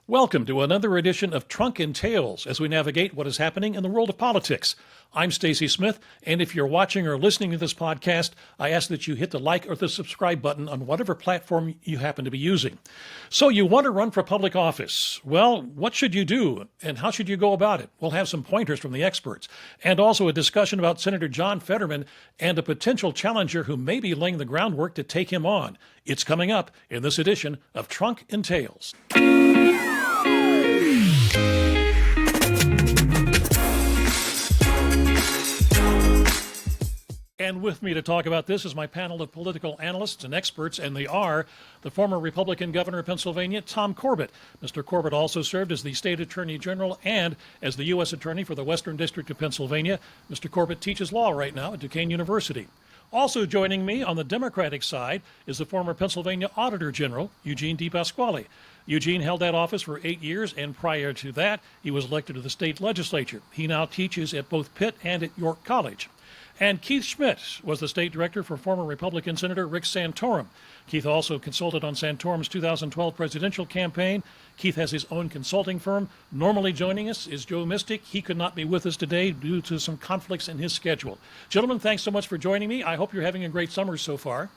Welcome to another edition of Trunk and Tales as we navigate what is happening in the world of politics. I'm Stacy Smith, and if you're watching or listening to this podcast, I ask that you hit the like or the subscribe button on whatever platform you happen to be using. So you want to run for public office. Well, what should you do, and how should you go about it? We'll have some pointers from the experts, and also a discussion about Senator John Fetterman and a potential challenger who may be laying the groundwork to take him on. It's coming up in this edition of Trunk and Tales. And with me to talk about this is my panel of political analysts and experts, and they are the former Republican governor of Pennsylvania, Tom Corbett. Mr. Corbett also served as the state attorney general and as the U.S. attorney for the Western District of Pennsylvania. Mr. Corbett teaches law right now at Duquesne University. Also joining me on the Democratic side is the former Pennsylvania Auditor General, Eugene DePasquale. Eugene held that office for 8 years, and prior to that, he was elected to the state legislature. He now teaches at both Pitt and at York College. And Keith Schmidt was the state director for former Republican Senator Rick Santorum. Keith also consulted on Santorum's 2012 presidential campaign. Keith has his own consulting firm. Normally joining us is Joe Mystic. He could not be with us today due to some conflicts in his schedule. Gentlemen, thanks so much for joining me. I hope you're having a great summer so far.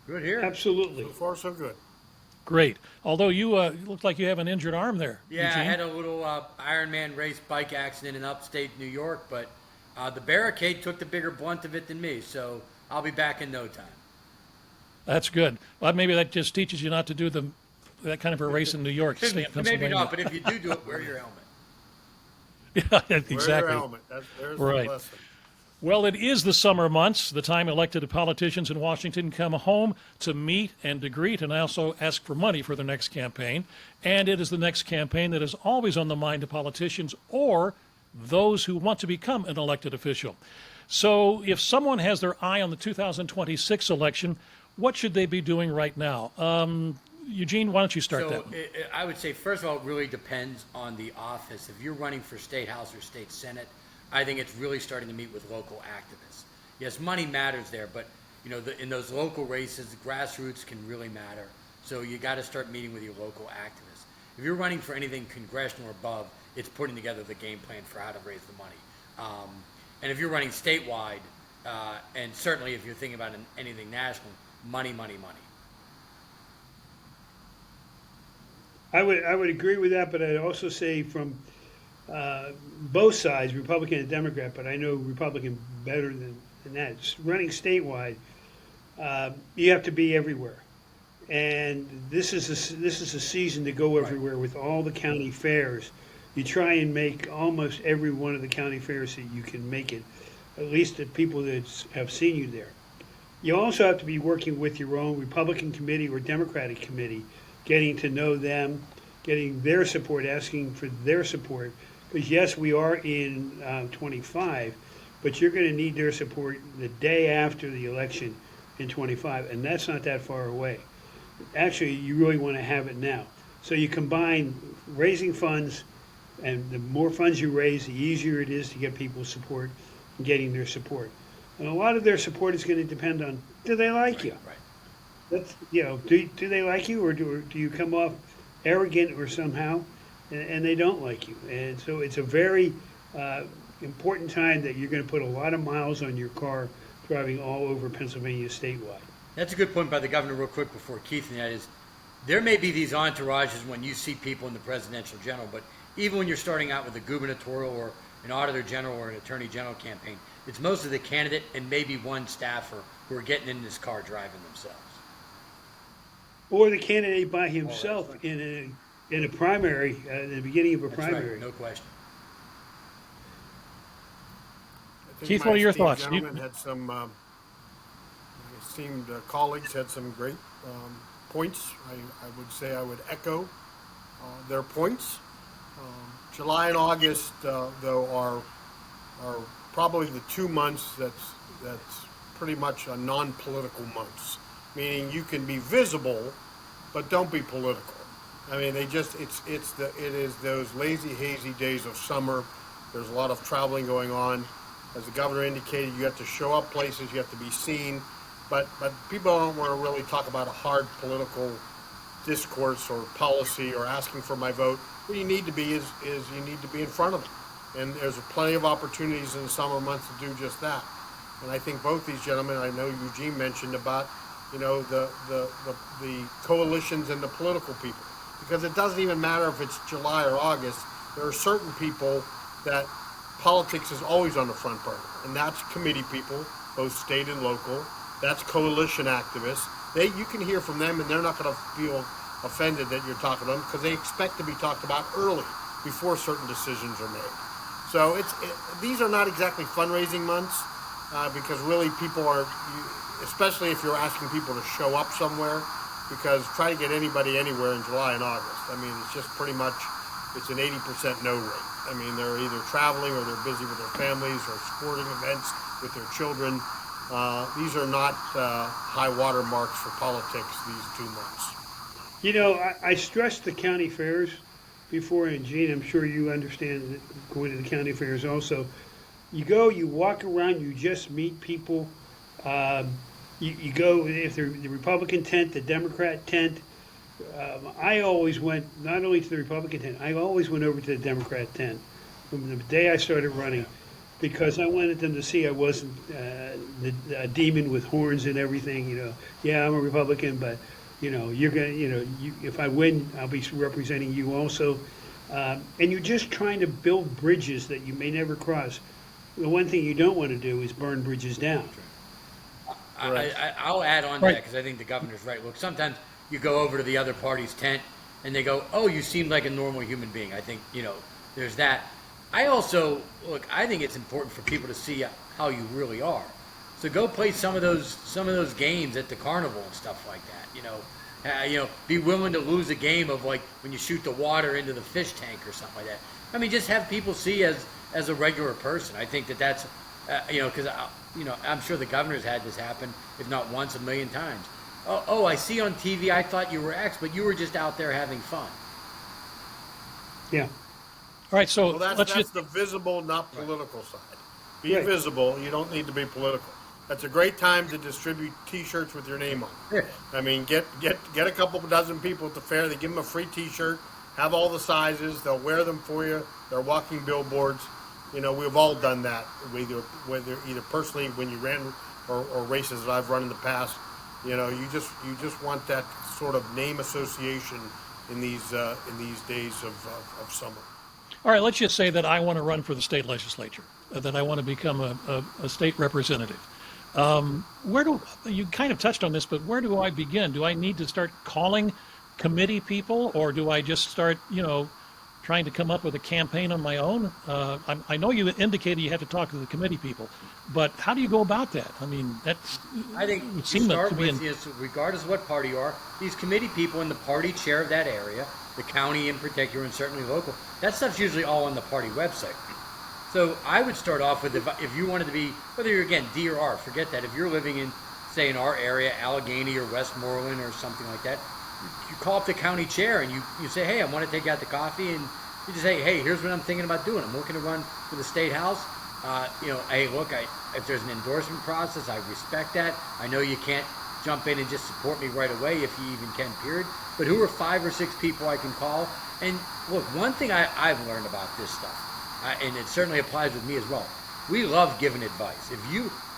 Good here. Absolutely. So far, so good. Great. Although you look like you have an injured arm there. Yeah, Eugene. I had a little Ironman race bike accident in upstate New York, but the barricade took the bigger blunt of it than me, so I'll be back in no time. That's good. Well, maybe that just teaches you not to do that kind of a race in New York. Stay in Pennsylvania. Maybe not, but if you do it, wear your helmet. Yeah, exactly. Wear your helmet. There's right. the lesson. Well, it is the summer months, the time elected politicians in Washington come home to meet and to greet and also ask for money for their next campaign. And it is the next campaign that is always on the mind of politicians or those who want to become an elected official. So if someone has their eye on the 2026 election, what should they be doing right now? Eugene, why don't you start that one? I would say, first of all, it really depends on the office. If you're running for state house or state senate, I think it's really starting to meet with local activists. Yes, money matters there, but in those local races, grassroots can really matter. So you got to start meeting with your local activists. If you're running for anything congressional or above, it's putting together the game plan for how to raise the money. And if you're running statewide, and certainly if you're thinking about anything national, money, money, money. I would agree with that, but I'd also say from both sides, Republican and Democrat, but I know Republican better than that. Running statewide, you have to be everywhere, and this is a season to go everywhere with all the county fairs. You try and make almost every one of the county fairs that you can make it, at least the people that have seen you there. You also have to be working with your own Republican committee or Democratic committee, getting to know them, getting their support, asking for their support. Because yes, we are in 25, but you're going to need their support the day after the election in 25, and that's not that far away. Actually, you really want to have it now. So you combine raising funds, and the more funds you raise, the easier it is to get people's support and getting their support. And a lot of their support is going to depend on, do they like you? Right. That's, do they like you, or do you come off arrogant or somehow, and they don't like you? And so it's a very important time that you're going to put a lot of miles on your car driving all over Pennsylvania statewide. That's a good point by the governor real quick before Keith, and that is, there may be these entourages when you see people in the presidential general, but even when you're starting out with a gubernatorial or an auditor general or an attorney general campaign, it's mostly the candidate and maybe one staffer who are getting in this car driving themselves. Or the candidate by himself in a primary, in the beginning of a primary. Right, no question. Keith, what are your thoughts? Gentlemen had some esteemed colleagues had some great points. I would say I would echo their points. July and August, though, are probably the 2 months that's pretty much a non-political months. Meaning you can be visible, but don't be political. I mean, it is those lazy, hazy days of summer. There's a lot of traveling going on. As the governor indicated, you have to show up places, you have to be seen, but people don't want to really talk about a hard political discourse or policy or asking for my vote. What you need to be is you need to be in front of them. And there's plenty of opportunities in the summer months to do just that. And I think both these gentlemen, I know Eugene mentioned about, the coalitions and the political people. Because it doesn't even matter if it's July or August, there are certain people that politics is always on the front burner. And that's committee people, both state and local. That's coalition activists. You can hear from them and they're not going to feel offended that you're talking to them because they expect to be talked about early before certain decisions are made. So these are not exactly fundraising months because really people are, especially if you're asking people to show up somewhere, because try to get anybody anywhere in July and August. I mean, it's just pretty much, it's an 80% no rate. I mean, they're either traveling or they're busy with their families or sporting events with their children. These are not high water marks for politics these 2 months. I stressed the county fairs before, and Gene, I'm sure you understand going to the county fairs also. You go, you walk around, you just meet people. You go, if they're the Republican tent, the Democrat tent. I always went, not only to the Republican tent, I always went over to the Democrat tent from the day I started running, because I wanted them to see I wasn't a demon with horns and everything. Yeah, I'm a Republican, but you're gonna, if I win, I'll be representing you also. And you're just trying to build bridges that you may never cross. The one thing you don't want to do is burn bridges down. I'll add on to that because I think the governor's right. Look, sometimes you go over to the other party's tent and they go, "Oh, you seem like a normal human being." I think there's that. I also I think it's important for people to see how you really are. So go play some of those games at the carnival and stuff like that. Be willing to lose a game of like when you shoot the water into the fish tank or something like that. I mean, just have people see as a regular person. I think that's because I'm sure the governor's had this happen, if not once, 1,000,000 times. Oh, I see on TV, I thought you were X, but you were just out there having fun. Yeah. All right, so that's the visible, not political side. Be visible. You don't need to be political. That's a great time to distribute T-shirts with your name on it. I mean, get a couple dozen people at the fair. They give them a free T-shirt. Have all the sizes. They'll wear them for you. They're walking billboards. We've all done that. Whether either personally when you ran or races that I've run in the past. You just want that sort of name association in these days of summer. All right, let's just say that I want to run for the state legislature, that I want to become a state representative. You kind of touched on this, but where do I begin? Do I need to start calling committee people, or do I just start, trying to come up with a campaign on my own? I know you indicated you have to talk to the committee people, but how do you go about that? I mean, I think you start with, regardless of what party you are, these committee people in the party chair of that area, the county in particular, and certainly local, that stuff's usually all on the party website. So I would start off with, if you wanted to be, whether you're, again, D or R, forget that. If you're living in, say, in our area, Allegheny or Westmoreland or something like that, you call up the county chair and you say, "Hey, I want to take out the coffee," and you just say, "Hey, here's what I'm thinking about doing. I'm looking to run for the state house. Hey, look, if there's an endorsement process, I respect that. I know you can't jump in and just support me right away if you even can, period. But who are 5 or 6 people I can call?" And look, one thing I've learned about this stuff, and it certainly applies with me as well, we love giving advice.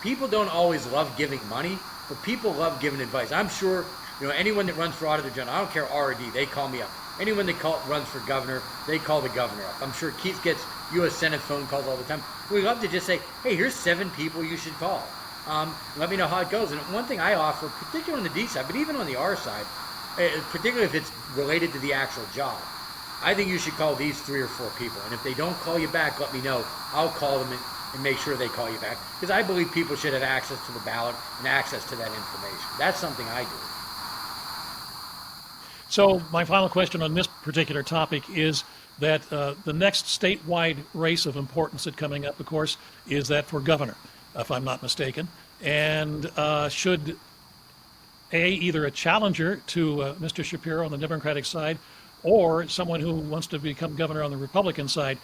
People don't always love giving money, but people love giving advice. I'm sure, anyone that runs for auditor general, I don't care R or D, they call me up. Anyone that runs for governor, they call the governor up. I'm sure Keith gets U.S. Senate phone calls all the time. We love to just say, "Hey, here's 7 people you should call. Let me know how it goes." And one thing I offer, particularly on the D side, but even on the R side, particularly if it's related to the actual job, I think you should call these 3 or 4 people. And if they don't call you back, let me know. I'll call them and make sure they call you back. Because I believe people should have access to the ballot and access to that information. That's something I do. So my final question on this particular topic is that the next statewide race of importance that's coming up, of course, is that for governor, if I'm not mistaken. And should either a challenger to Mr. Shapiro on the Democratic side or someone who wants to become governor on the Republican side,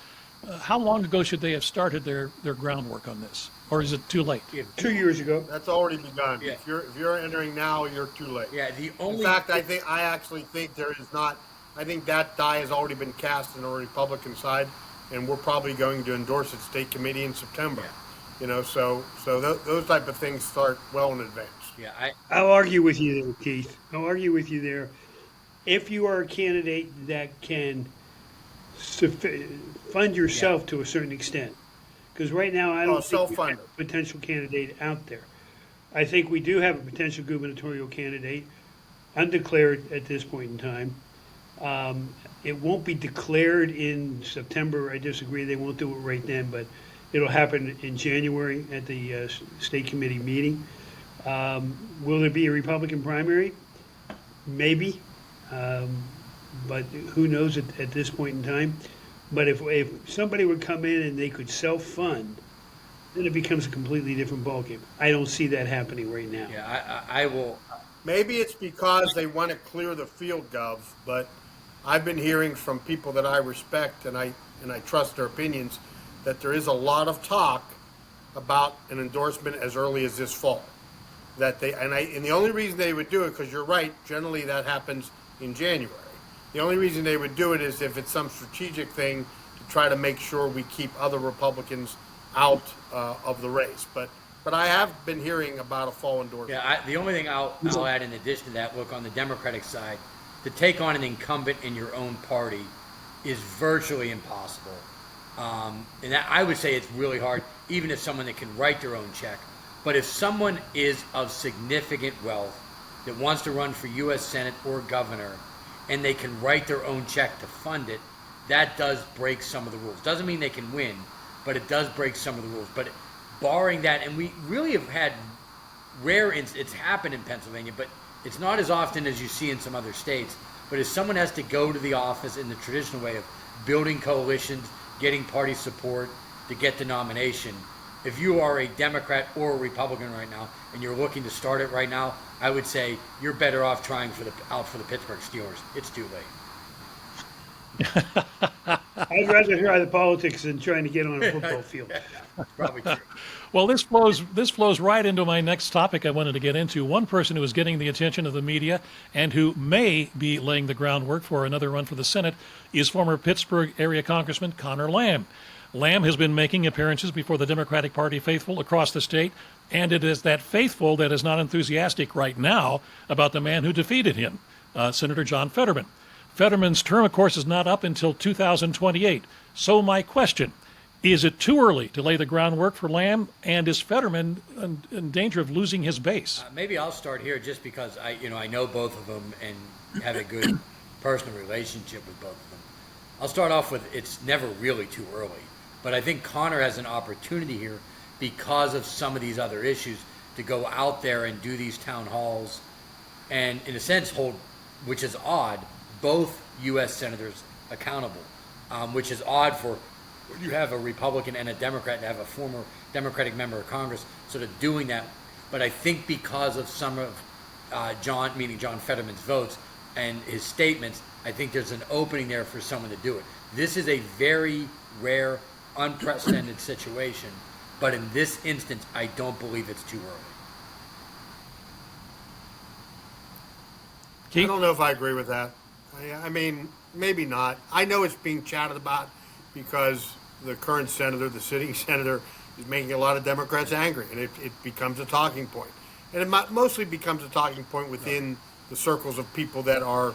how long ago should they have started their groundwork on this? or is it too late? 2 years ago. That's already begun. Yeah. If you're entering now, you're too late. Yeah, the In only fact, I actually think there is not. I think that die has already been cast on the Republican side, and we're probably going to endorse it state committee in September. Yeah. You know, so those type of things start well in advance. yeah, I'll argue with you there, Keith. I'll argue with you there. If you are a candidate that can fund yourself to a certain extent, because right now I don't think we have self-funded. a potential candidate out there. I think we do have a potential gubernatorial candidate, undeclared at this point in time. It won't be declared in September. I disagree. They won't do it right then, but it'll happen in January at the state committee meeting. Will there be a Republican primary? Maybe, but who knows at this point in time. But if somebody would come in and they could self-fund, then it becomes a completely different ballgame. I don't see that happening right now. yeah, I will. Maybe it's because they want to clear the field, Gov. But I've been hearing from people that I respect and I trust their opinions that there is a lot of talk about an endorsement as early as this fall. That and the only reason they would do it, because you're right, generally that happens in January. The only reason they would do it is if it's some strategic thing to try to make sure we keep other Republicans out of the race. But I have been hearing about a fall endorsement. Yeah, the only thing I'll add in addition to that, look, on the Democratic side, to take on an incumbent in your own party is virtually impossible. And that, I would say it's really hard, even if someone that can write their own check. But if someone is of significant wealth that wants to run for U.S. Senate or governor, and they can write their own check to fund it, that does break some of the rules. Doesn't mean they can win, but it does break some of the rules. But barring that, and we really have had it's happened in Pennsylvania, but it's not as often as you see in some other states. But if someone has to go to the office in the traditional way of building coalitions, getting party support to get the nomination, if you are a Democrat or a Republican right now and you're looking to start it right now, I would say you're better off trying out for the Pittsburgh Steelers. It's too late. I'd rather try the politics than trying to get on a football field. Probably true. Well, this flows right into my next topic I wanted to get into. One person who is getting the attention of the media and who may be laying the groundwork for another run for the Senate is former Pittsburgh area Congressman Connor Lamb. Lamb has been making appearances before the Democratic Party faithful across the state, and it is that faithful that is not enthusiastic right now about the man who defeated him, Senator John Fetterman. Fetterman's term, of course, is not up until 2028. So my question, is it too early to lay the groundwork for Lamb, and is Fetterman in danger of losing his base? Maybe I'll start here just because I know both of them and have a good personal relationship with both of them. I'll start off with it's never really too early. But I think Connor has an opportunity here because of some of these other issues to go out there and do these town halls and, in a sense, hold, which is odd, both U.S. senators accountable, which is odd for when you have a Republican and a Democrat to have a former Democratic member of Congress sort of doing that. But I think because of some of John Fetterman's votes and his statements, I think there's an opening there for someone to do it. This is a very rare, unprecedented situation, but in this instance, I don't believe it's too early. Keith? I don't know if I agree with that. I mean, maybe not. I know it's being chatted about because the current senator, the sitting senator, is making a lot of Democrats angry, and it becomes a talking point. And it mostly becomes a talking point within the circles of people that are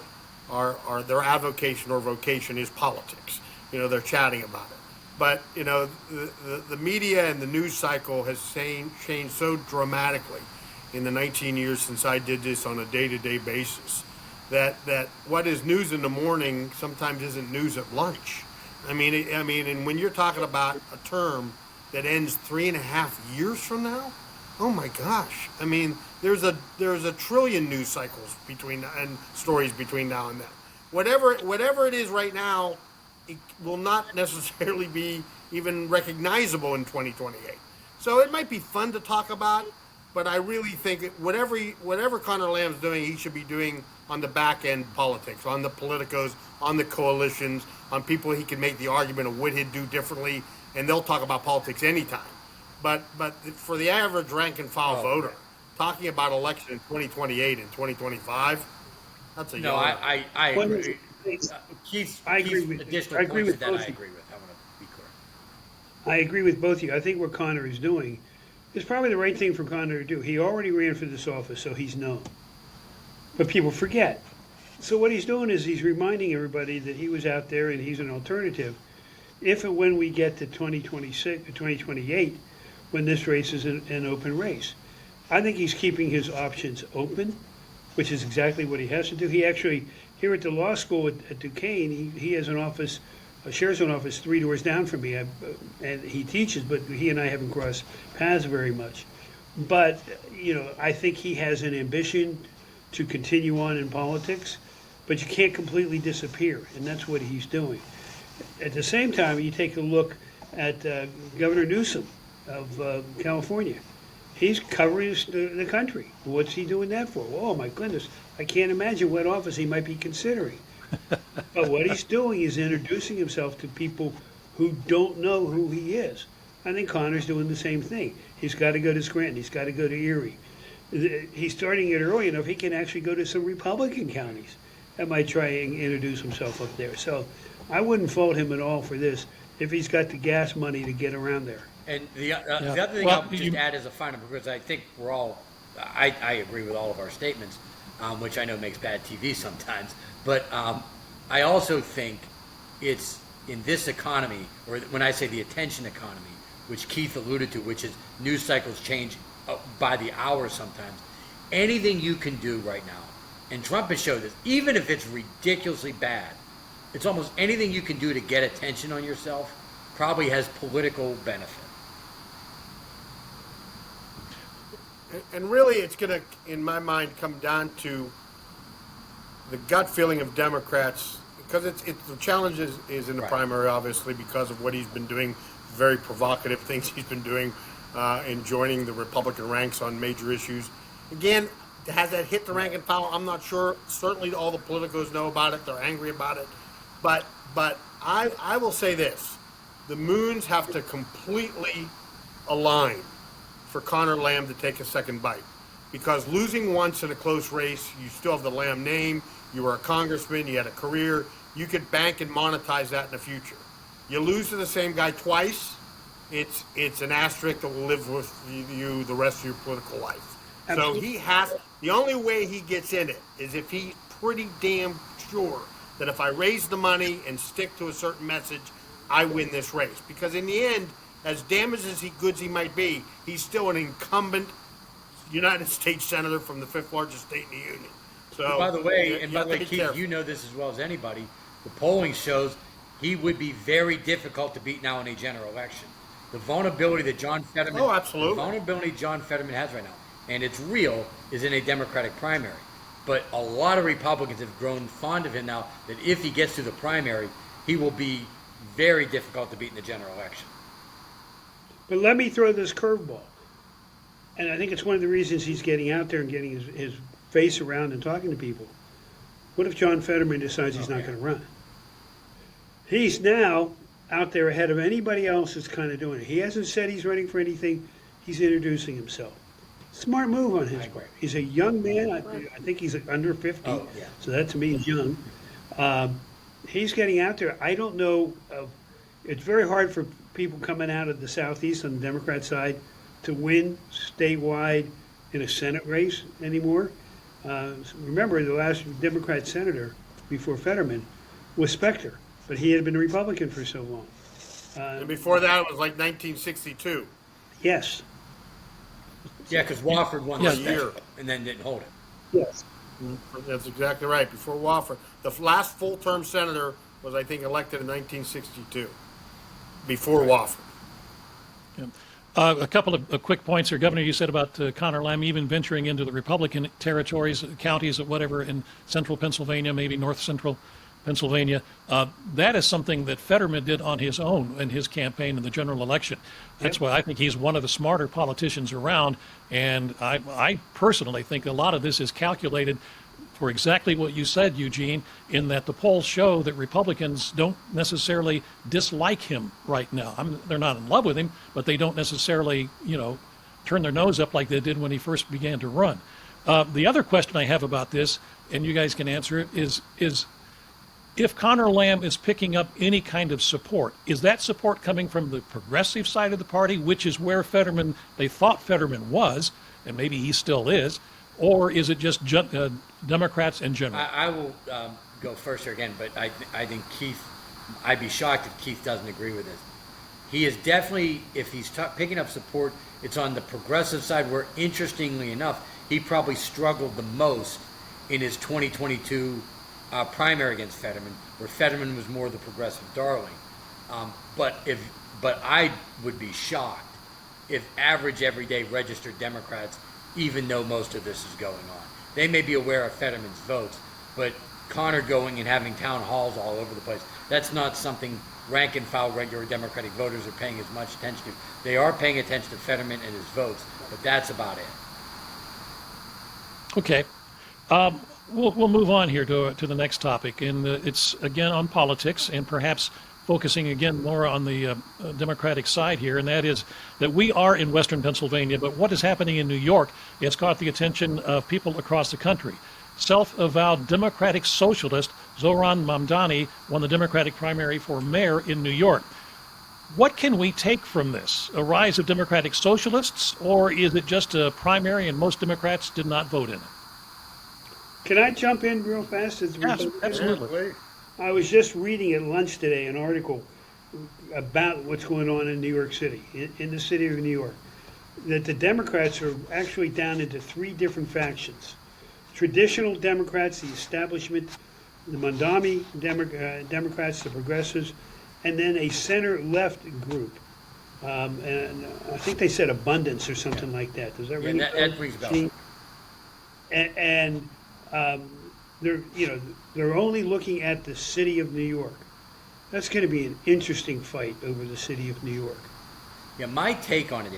their avocation or vocation is politics. You know, they're chatting about it. But, you know, the media and the news cycle has changed so dramatically in the 19 years since I did this on a day-to-day basis that what is news in the morning sometimes isn't news at lunch. I mean, and when you're talking about a term that ends 3.5 years from now, oh my gosh! I mean, there's a trillion news cycles and stories between now and then. Whatever it is right now, it will not necessarily be even recognizable in 2028. So it might be fun to talk about, but I really think whatever Connor Lamb's doing, he should be doing on the back end politics, on the politicos, on the coalitions, on people he can make the argument of what he'd do differently, and they'll talk about politics anytime. but for the average rank and file Oh, voter, yeah. talking about election in 2028 and 2025, that's a No, yard. I One agree. is- Keith's I agree Keith's with- additional I agree points with to that I both. agree with. I want to be clear. I agree with both of you. I think what Connor is doing is probably the right thing for Connor to do. He already ran for this office, so he's known. But people forget. So what he's doing is he's reminding everybody that he was out there and he's an alternative. If and when we get to 2026 or 2028, when this race is an open race. I think he's keeping his options open, which is exactly what he has to do. He actually, here at the law school at Duquesne, he has an office, shares an office 3 doors down from me, and he teaches, but he and I haven't crossed paths very much. But, I think he has an ambition to continue on in politics, but you can't completely disappear, and that's what he's doing. At the same time, you take a look at Governor Newsom of California. He's covering the country. What's he doing that for? Oh, my goodness. I can't imagine what office he might be considering. But what he's doing is introducing himself to people who don't know who he is. I think Connor's doing the same thing. He's got to go to Scranton. He's got to go to Erie. He's starting it early enough he can actually go to some Republican counties that might try and introduce himself up there. So I wouldn't fault him at all for this if he's got the gas money to get around there. And the other thing Well, I'll just add as a final, because I think we're all, I agree with all of our statements, which I know makes bad TV sometimes, but I also think it's in this economy, or when I say the attention economy, which Keith alluded to, which is news cycles change by the hour sometimes, anything you can do right now, and Trump has showed this, even if it's ridiculously bad, it's almost anything you can do to get attention on yourself probably has political benefit. And really, it's going to, in my mind, come down to the gut feeling of Democrats, because it's the challenge is in the Right. primary, obviously, because of what he's been doing, very provocative things he's been doing in joining the Republican ranks on major issues. Again, has that hit the rank and file? I'm not sure. Certainly, all the politicos know about it. They're angry about it. But I will say this: the moons have to completely align for Connor Lamb to take a second bite. Because losing once in a close race, you still have the Lamb name, you were a congressman, you had a career, you could bank and monetize that in the future. You lose to the same guy twice, it's an asterisk that will live with you the rest of your political life. Absolutely. So the only way he gets in it is if he's pretty damn sure that if I raise the money and stick to a certain message, I win this race. Because in the end, as damaged as he might be, he's still an incumbent United States senator from the 5th largest state in the union. So, By the way, you and have by the to way, be Keith, careful. you know this as well as anybody, the polling shows he would be very difficult to beat now in a general election. The vulnerability that John Fetterman, Oh, absolutely. the vulnerability John Fetterman has right now, and it's real, is in a Democratic primary. But a lot of Republicans have grown fond of him now that if he gets to the primary, he will be very difficult to beat in the general election. But let me throw this curveball. And I think it's one of the reasons he's getting out there and getting his face around and talking to people. What if John Fetterman decides he's not yeah. going to run? He's now out there ahead of anybody else that's kind of doing it. He hasn't said he's running for anything. He's introducing himself. Smart move on his I agree. part. He's a young man. I think he's under 50. Oh, yeah. So that to me is young. He's getting out there. I don't know. It's very hard for people coming out of the Southeast on the Democrat side to win statewide in a Senate race anymore. Remember, the last Democrat senator before Fetterman was Specter, but he had been a Republican for so long. And before that, it was like 1962. Yes. Yeah, because Wofford won Yeah. the special and then didn't hold it. Yes. That's exactly right. Before Wofford, the last full-term senator was, I think, elected in 1962. Before Wofford. A couple of quick points here. Governor, you said about Connor Lamb even venturing into the Republican territories, counties, whatever, in central Pennsylvania, maybe north central Pennsylvania. That is something that Fetterman did on his own in his campaign in the general election. That's why I think he's one of the smarter politicians around. And I personally think a lot of this is calculated for exactly what you said, Eugene, in that the polls show that Republicans don't necessarily dislike him right now. They're not in love with him, but they don't necessarily, turn their nose up like they did when he first began to run. The other question I have about this, and you guys can answer it, is if Connor Lamb is picking up any kind of support, is that support coming from the progressive side of the party, which is where they thought Fetterman was, and maybe he still is, or is it just Democrats in general? I will go first here again, but I think Keith, I'd be shocked if Keith doesn't agree with this. He is definitely, if he's picking up support, it's on the progressive side where, interestingly enough, he probably struggled the most in his 2022 primary against Fetterman, where Fetterman was more the progressive darling. But I would be shocked if average, everyday registered Democrats even know most of this is going on. They may be aware of Fetterman's votes, but Connor going and having town halls all over the place, that's not something rank and file regular Democratic voters are paying as much attention to. They are paying attention to Fetterman and his votes, but that's about it. Okay. We'll move on here to the next topic, and it's again on politics, and perhaps focusing again more on the Democratic side here, and that is that we are in Western Pennsylvania, but what is happening in New York has caught the attention of people across the country. Self-avowed Democratic socialist Zohran Mamdani won the Democratic primary for mayor in New York. What can we take from this? A rise of Democratic socialists, or is it just a primary and most Democrats did not vote in it? Can I jump in real fast? Yes, absolutely. I was just reading at lunch today an article about what's going on in New York City, in the city of New York, that the Democrats are actually down into three different factions. Traditional Democrats, the establishment, the Mamdani Democrats, the progressives, and then a center-left group. And I think they said abundance or something like that. Does that ring a bell? That rings a bell. And they're only looking at the city of New York. That's going to be an interesting fight over the city of New York. Yeah, my take on it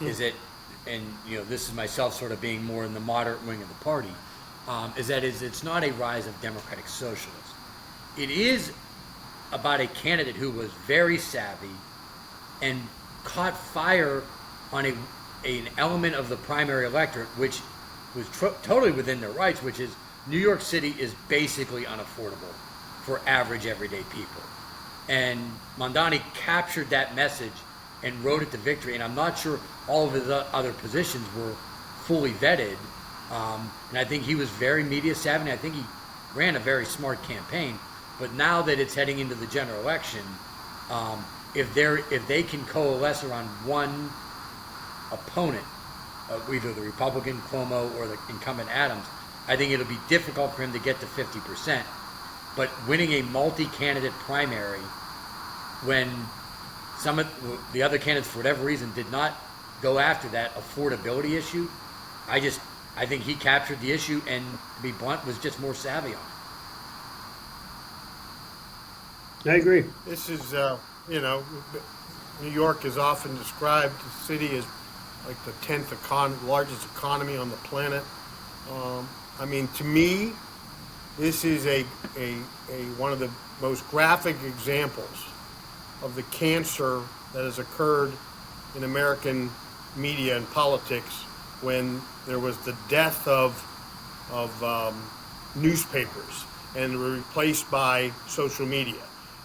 is that, and this is myself sort of being more in the moderate wing of the party, it's not a rise of Democratic socialists. It is about a candidate who was very savvy and caught fire on an element of the primary electorate, which was totally within their rights, which is New York City is basically unaffordable for average, everyday people. And Mamdani captured that message and rode it to victory. And I'm not sure all of his other positions were fully vetted. And I think he was very media savvy. And I think he ran a very smart campaign. But now that it's heading into the general election, if they can coalesce around one opponent, either the Republican Cuomo or the incumbent Adams, I think it'll be difficult for him to get to 50%. But winning a multi-candidate primary when some of the other candidates, for whatever reason, did not go after that affordability issue, I think he captured the issue and, to be blunt, was just more savvy on it. I agree. This is, New York is often described, the city as like the 10th largest economy on the planet. To me, this is a one of the most graphic examples of the cancer that has occurred in American media and politics when there was the death of newspapers and were replaced by social media.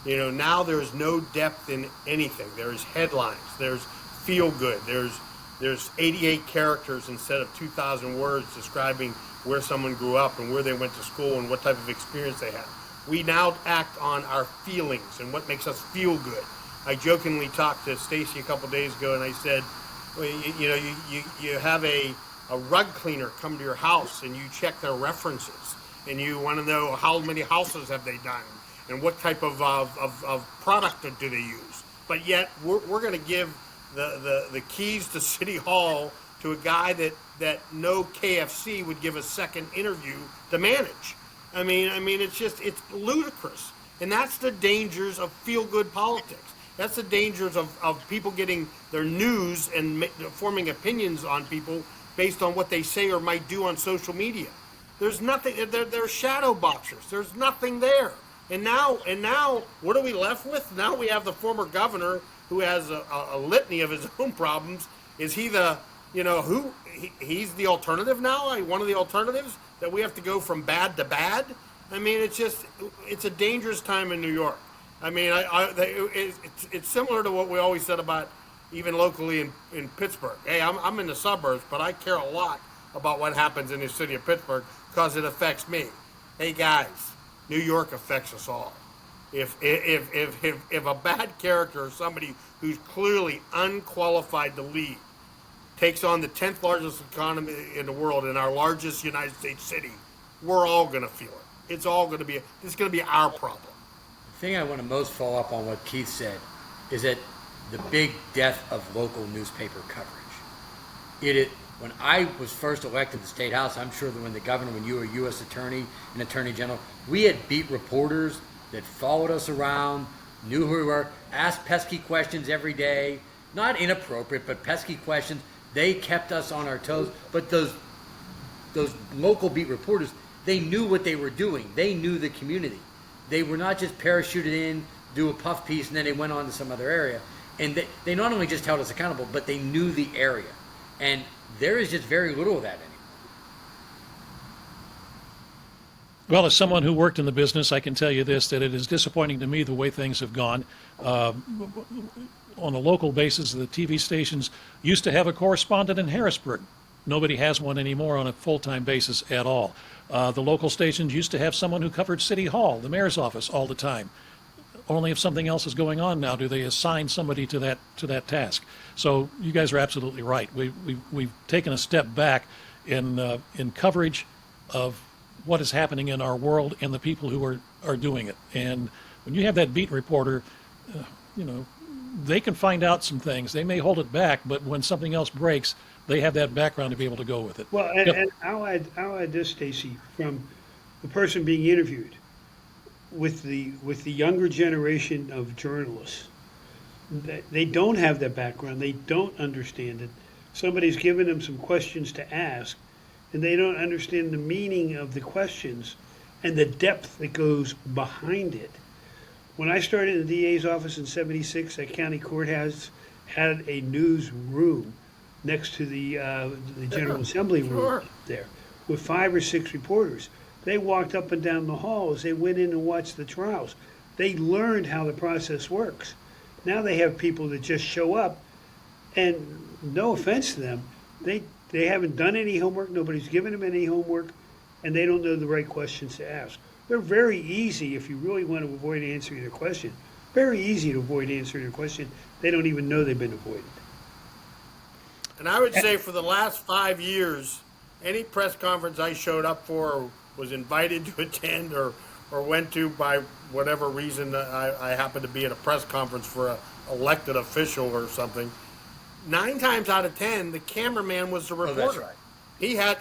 Now there's no depth in anything. There's headlines. There's feel good. There's 88 characters instead of 2,000 words describing where someone grew up and where they went to school and what type of experience they had. We now act on our feelings and what makes us feel good. I jokingly talked to Stacy a couple days ago, and I said, well, you have a rug cleaner come to your house and you check their references and you want to know how many houses have they done and what type of product do they use. But yet we're going to give the keys to City Hall to a guy that no KFC would give a second interview to manage. It's ludicrous. And that's the dangers of feel-good politics. That's the dangers of people getting their news and forming opinions on people based on what they say or might do on social media. There's nothing. They're shadow boxers. There's nothing there. And now, what are we left with? Now we have the former governor who has a litany of his own problems. Is he the, he's the alternative now? One of the alternatives that we have to go from bad to bad? I mean, it's a dangerous time in New York. I mean, it's similar to what we always said about even locally in Pittsburgh. Hey, I'm in the suburbs, but I care a lot about what happens in the city of Pittsburgh because it affects me. Hey, guys, New York affects us all. If a bad character or somebody who's clearly unqualified to lead takes on the 10th largest economy in the world in our largest United States city, we're all going to feel it. It's going to be our problem. The thing I want to most follow up on what Keith said is that the big death of local newspaper coverage. When I was first elected to the State House, I'm sure that when you were U.S. Attorney and Attorney General, we had beat reporters that followed us around, knew who we were, asked pesky questions every day. Not inappropriate, but pesky questions. They kept us on our toes. But those local beat reporters, they knew what they were doing. They knew the community. They were not just parachuted in, do a puff piece, and then they went on to some other area. And they not only just held us accountable, but they knew the area. And there is just very little of that anymore. Well, as someone who worked in the business, I can tell you this, that it is disappointing to me the way things have gone. On a local basis, the TV stations used to have a correspondent in Harrisburg. Nobody has one anymore on a full-time basis at all. The local stations used to have someone who covered City Hall, the mayor's office, all the time. Only if something else is going on now do they assign somebody to that task. So you guys are absolutely right. We've taken a step back in coverage of what is happening in our world and the people who are doing it. And when you have that beat reporter, they can find out some things. They may hold it back, but when something else breaks, they have that background to be able to go with it. Well, and I'll add this, Stacy, from the person being interviewed. With the younger generation of journalists, they don't have that background. They don't understand it. Somebody's given them some questions to ask, and they don't understand the meaning of the questions and the depth that goes behind it. When I started in the DA's office in '76, that county courthouse had a newsroom next to the General Assembly room there with 5 or 6 reporters. They walked up and down the hall as they went in and watched the trials. They learned how the process works. Now they have people that just show up, and no offense to them, they haven't done any homework, nobody's given them any homework, and they don't know the right questions to ask. They're very easy if you really want to avoid answering their question. Very easy to avoid answering their question. They don't even know they've been avoided. And I would say for the last 5 years, any press conference I showed up for or was invited to attend or went to by whatever reason I happened to be at a press conference for an elected official or something, 9 times out of 10, the cameraman was the reporter. Oh, that's right.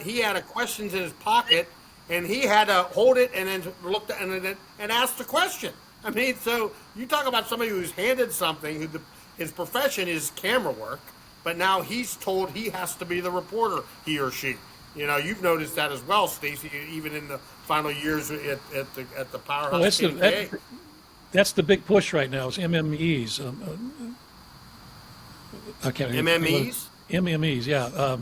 He had a questions in his pocket, and he had to hold it and then look and ask the question. I mean, so you talk about somebody who's handed something, his profession is camera work, but now he's told he has to be the reporter, he or she. You've noticed that as well, Stacy, even in the final years at the powerhouse. Well, that's the big push right now is MMEs. MMEs? MMEs, yeah.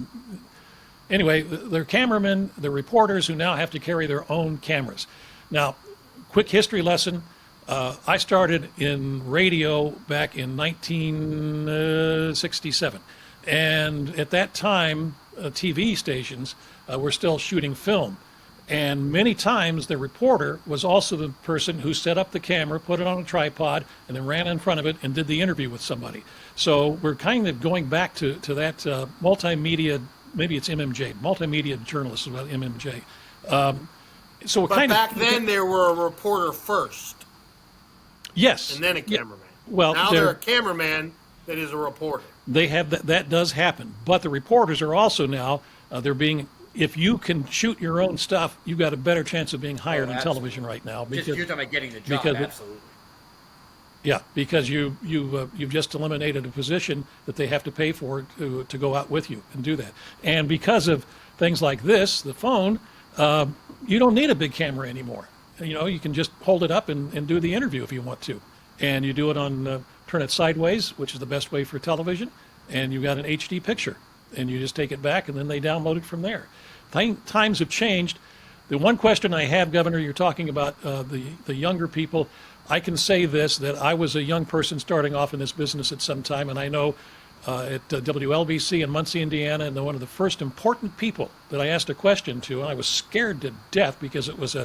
Anyway, they're cameramen, they're reporters who now have to carry their own cameras. Now, quick history lesson. I started in radio back in 1967. And at that time, TV stations were still shooting film. And many times the reporter was also the person who set up the camera, put it on a tripod, and then ran in front of it and did the interview with somebody. So we're kind of going back to that multimedia, maybe it's MMJ, multimedia journalist is about MMJ. So we're but back then there were a reporter first. Yes. And then a cameraman. Well, now they're a cameraman that is a reporter. They have that does happen. But the reporters are also now, they're being, if you can shoot your own stuff, you've got a better chance of being hired in television right now. Because you're talking about getting the job, absolutely. Yeah, because you've just eliminated a position that they have to pay for to go out with you and do that. And because of things like this, the phone, you don't need a big camera anymore. You know, you can just hold it up and do the interview if you want to. And you do it on, turn it sideways, which is the best way for television, and you've got an HD picture. And you just take it back, and then they download it from there. Times have changed. The one question I have, Governor, you're talking about the younger people. I can say this, that I was a young person starting off in this business at some time, and I know at WLBC in Muncie, Indiana, and one of the first important people that I asked a question to, and I was scared to death because it was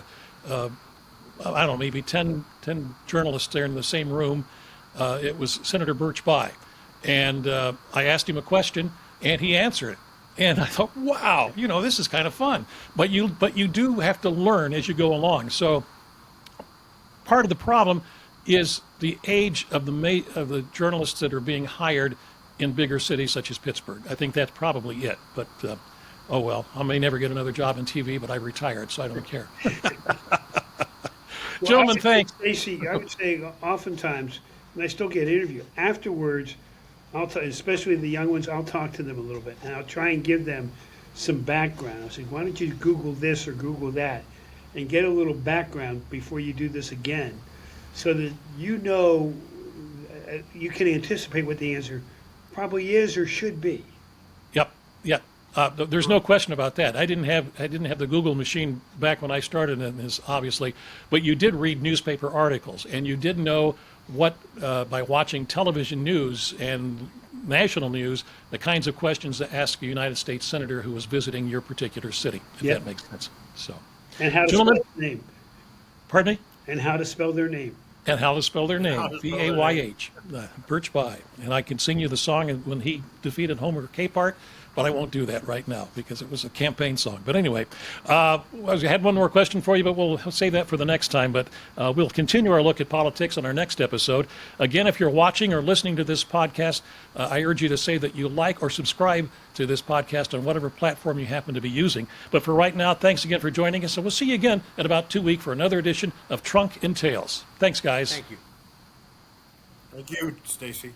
I don't know, maybe 10 journalists there in the same room. It was Senator Birch Bayh. And I asked him a question, and he answered it. And I thought, wow, you know, this is kind of fun. But you do have to learn as you go along. So part of the problem is the age of the journalists that are being hired in bigger cities such as Pittsburgh. I think that's probably it. But oh well, I may never get another job in TV, but I retired, so I don't care. Well, Gentlemen, I thanks. Stacy, I would say oftentimes, and I still get interviewed, afterwards, especially the young ones, I'll talk to them a little bit, and I'll try and give them some background. I'll say, why don't you Google this or Google that, and get a little background before you do this again, so that you know, you can anticipate what the answer probably is or should be. Yep. There's no question about that. I didn't have the Google machine back when I started in this, obviously, but you did read newspaper articles, and you did know what by watching television news and national news, the kinds of questions to ask a United States senator who was visiting your particular city, if Yep. that makes sense. So, And how to Gentlemen? spell their name. pardon me. And how to spell their name. And how to spell their name, How to spell their Bayh, Birch Bayh. And I can sing you the song when he defeated Homer Capehart, but I won't do that right now because it was a campaign song. But anyway, I had one more question for you, but we'll save that for the next time. But we'll continue our look at politics on our next episode. Again, if you're watching or listening to this podcast, I urge you to say that you like or subscribe to this podcast on whatever platform you happen to be using. But for right now, thanks again for joining us, and we'll see you again in about 2 weeks for another edition of Trunk and Tales. Thanks, guys. Thank you. Thank you, Stacy.